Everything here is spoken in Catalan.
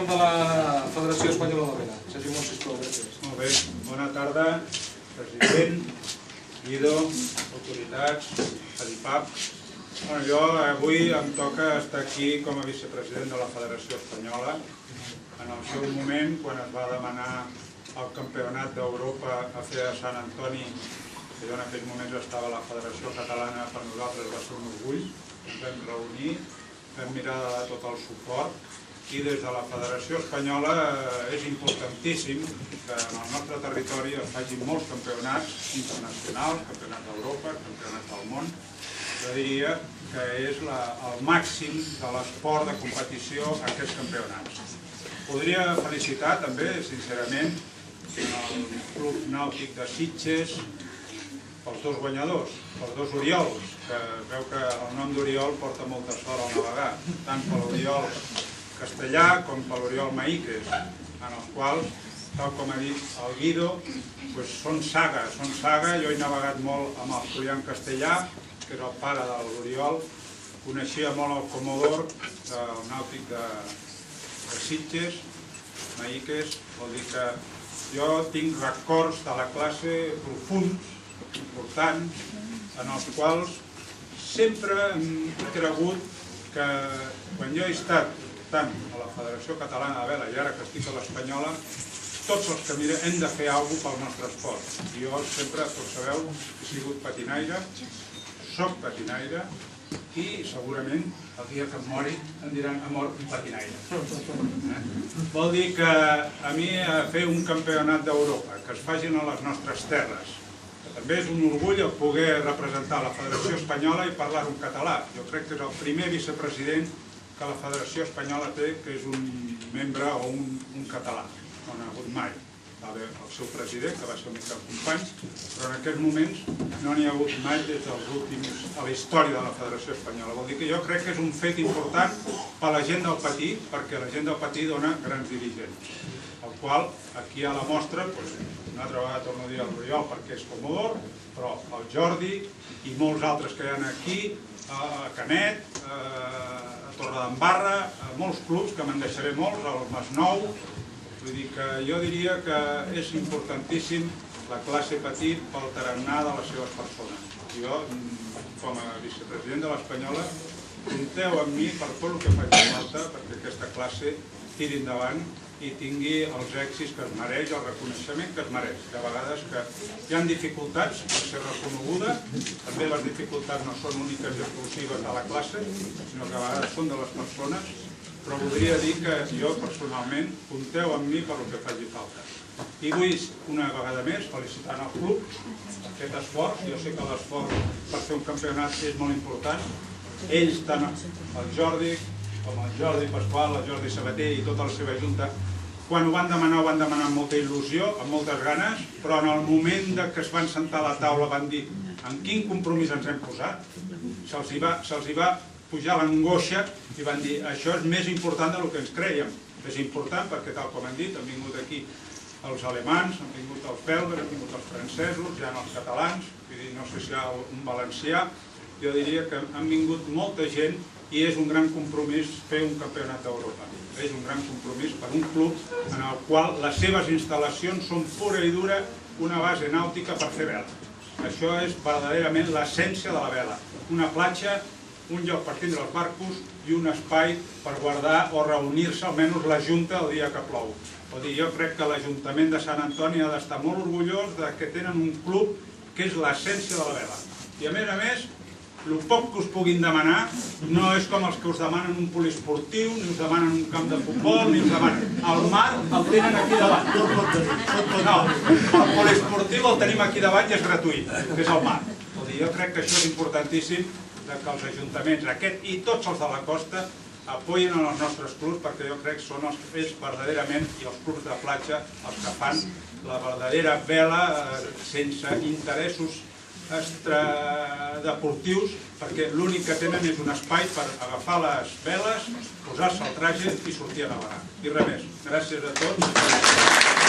nom de la Federació Espanyola de Vela. Sergi Mons, sisplau, gràcies. Molt bé, bona tarda, president, Guido, autoritats, Adipap. Jo avui em toca estar aquí com a vicepresident de la Federació Espanyola. En el seu moment, quan es va demanar el Campionat d'Europa a fer a Sant Antoni, que jo en aquells moments estava a la Federació Catalana, per nosaltres va ser un orgull. Ens vam reunir, vam mirar de dar tot el suport i des de la Federació Espanyola és importantíssim que en el nostre territori es facin molts campionats internacionals, campionats d'Europa, campionats del món. Jo diria que és el màxim de l'esport de competició aquests campionats. Podria felicitar també, sincerament, el Club Nàutic de Sitges pels dos guanyadors, pels dos Oriols, que veu que el nom d'Oriol porta molta sort al navegar, tant per l'Oriol Castellà com per l'Oriol Maíques, en els quals, tal com ha dit el Guido, són saga. Jo he navegat molt amb el Julián Castellà, que és el pare de l'Oriol, coneixia molt el Comodor del Nàutic de Sitges, Maíques, vol dir que jo tinc records de la classe profunds, importants, en els quals sempre he cregut que quan jo he estat tant a la Federació Catalana de Vela i ara que estic a l'Espanyola, tots els que mirem hem de fer alguna cosa pel nostre esport. Jo sempre, tots sabeu, he sigut patinaire, soc patinaire i segurament el dia que em mori em diran ha mort un patinaire. Vol dir que a mi fer un campionat d'Europa, que es facin a les nostres terres, que també és un orgull el poder representar la Federació Espanyola i parlar en català. Jo crec que és el primer vicepresident que la Federació Espanyola té, que és un membre o un català. No n'ha hagut mai. Va haver el seu president, que va ser un mica company, però en aquests moments no n'hi ha hagut mai des dels últims a la història de la Federació Espanyola. Vol dir que jo crec que és un fet important per a la gent del Patí, perquè la gent del Patí dona grans dirigents, el qual aquí a la mostra, una altra vegada torno a dir l'Oriol perquè és Comodor, però el Jordi i molts altres que hi ha aquí, a Canet, a Torredembarra, a molts clubs, que me'n deixaré molts, al Masnou. Vull dir que jo diria que és importantíssim la classe petit pel tarannà de les seves persones. Jo, com a vicepresident de l'Espanyola, compteu amb mi per tot el que faci falta perquè aquesta classe tiri endavant i tingui els èxits que es mereix, el reconeixement que es mereix. Que a vegades que hi ha dificultats per ser reconeguda, també les dificultats no són úniques i exclusives de la classe, sinó que a vegades són de les persones, però voldria dir que jo personalment compteu amb mi per el que faci falta. I vull una vegada més felicitar el club per aquest esforç. Jo sé que l'esforç per fer un campionat és molt important. Ells, tant el Jordi com el Jordi Pasqual, el Jordi Sabater i tota la seva junta, quan ho van demanar amb molta il·lusió, amb moltes ganes, però en el moment que es van sentar a la taula van dir en quin compromís ens hem posat, se'ls hi va pujar l'angoixa i van dir això és més important del que ens crèiem. És important perquè, tal com han dit, han vingut aquí els alemans, han vingut els belgues, han vingut els francesos, hi ha els catalans, no sé si hi ha un valencià. Jo diria que han vingut molta gent i és un gran compromís fer un campionat d'Europa. És un gran compromís per un club en el qual les seves instal·lacions són pura i dura una base nàutica per fer vela. Això és verdaderament l'essència de la vela. Una platja, un lloc per tindre els barcos i un espai per guardar o reunir-se, almenys la Junta el dia que plou. Vol dir, jo crec que l'Ajuntament de Sant Antoni ha d'estar molt orgullós que tenen un club que és l'essència de la vela. I a més, el poc que us puguin demanar no és com els que us demanen un poliesportiu, ni us demanen un camp de futbol, ni us demanen... El mar el tenen aquí davant. No, el poliesportiu el tenim aquí davant i és gratuït, que és el mar. Vol dir, jo crec que això és importantíssim, que els ajuntaments, aquest i tots els de la costa, apoyen els nostres clubs perquè jo crec que són els que és verdaderament, i els clubs de platja, els que fan la verdadera vela sense interessos extradeportius, perquè l'únic que tenen és un espai per agafar les veles, posar-se el traje i sortir a navegar. I res més. Gràcies a tots.